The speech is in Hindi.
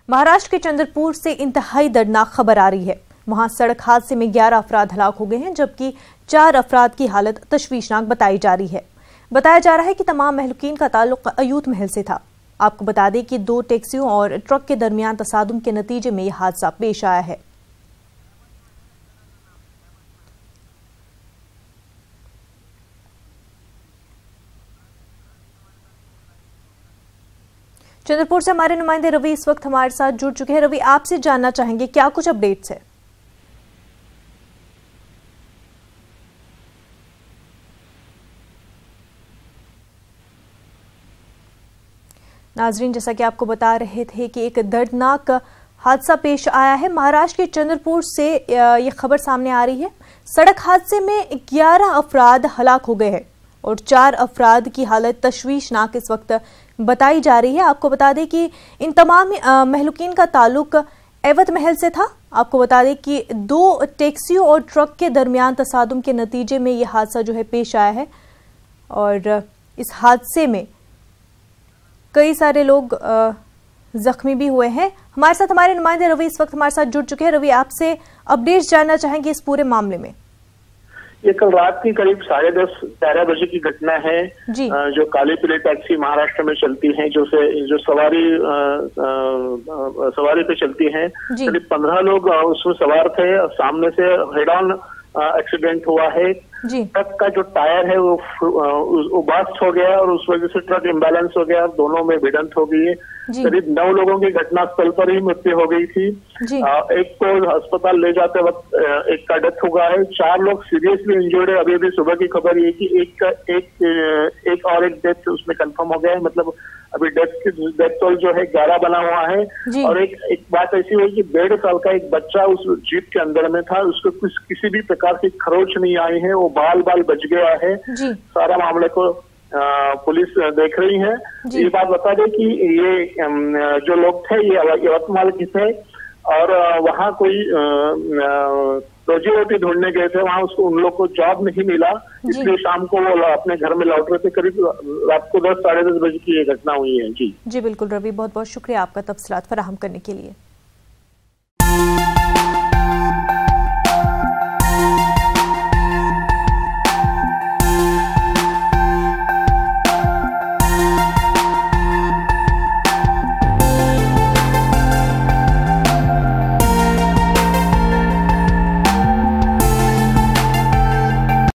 महाराष्ट्र के चंद्रपुर से इंतहाई दर्दनाक खबर आ रही है। वहां सड़क हादसे में 11 अफराद हलाक हो गए हैं, जबकि 4 अफराद की हालत तशवीशनाक बताई जा रही है। बताया जा रहा है कि तमाम महलूकीन का ताल्लुक अयूत महल से था। आपको बता दें कि 2 टैक्सियों और ट्रक के दरमियान तसादुम के नतीजे में यह हादसा पेश आया है। चंद्रपुर से हमारे नुमाइंदे रवि इस वक्त हमारे साथ जुड़ चुके हैं। रवि, आपसे जानना चाहेंगे क्या कुछ अपडेट्स है? नाजरीन, जैसा कि आपको बता रहे थे कि एक दर्दनाक हादसा पेश आया है। महाराष्ट्र के चंद्रपुर से ये खबर सामने आ रही है। सड़क हादसे में 11 अफराद हलाक हो गए हैं और 4 अफराद की हालत तशवीशनाक इस वक्त बताई जा रही है। आपको बता दें कि इन तमाम महलूकीन का ताल्लुक एवत महल से था। आपको बता दें कि 2 टैक्सियों और ट्रक के दरमियान तसादुम के नतीजे में यह हादसा जो है पेश आया है और इस हादसे में कई सारे लोग जख्मी भी हुए हैं। हमारे साथ हमारे नुमाइंदे रवि इस वक्त हमारे साथ जुड़ चुके हैं। रवि, आपसे अपडेट्स जानना चाहेंगे इस पूरे मामले में। ये कल रात की करीब 10:30-11 बजे की घटना है, जो काली पीली टैक्सी महाराष्ट्र में चलती है, जो सवारी पे चलती है। करीब 15 लोग उसमें सवार थे। सामने से हेड ऑन एक्सीडेंट हुआ है। ट्रक का जो टायर है वो बस्ट हो गया और उस वजह से ट्रक इम्बैलेंस हो गया, दोनों में भिड़ंत हो गई है। करीब 9 लोगों की घटनास्थल पर ही मृत्यु हो गई थी। एक को अस्पताल ले जाते वक्त एक का डेथ हुआ है। 4 लोग सीरियसली इंजर्ड है। अभी सुबह की खबर ये कि एक और एक डेथ उसमें कंफर्म हो गया है। मतलब अभी डेथ टोल जो है 11 बना हुआ है। और एक बात ऐसी हुई कि 1.5 साल का एक बच्चा उस जीप के अंदर में था। उसको किसी भी प्रकार की खरोच नहीं आई है, वो बाल बच गया है। सारा मामले को पुलिस देख रही है। ये बात बता दें कि ये जो लोग थे ये यवतमाल के थे और वहाँ कोई रोजी रोटी ढूंढने गए थे। वहाँ उन लोग को जॉब नहीं मिला, इसलिए शाम को वो अपने घर में लौट रहे थे। करीब रात को 10-10:30 बजे की ये घटना हुई है। जी बिल्कुल रवि, बहुत बहुत शुक्रिया आपका तफसीलात फराहम करने के लिए।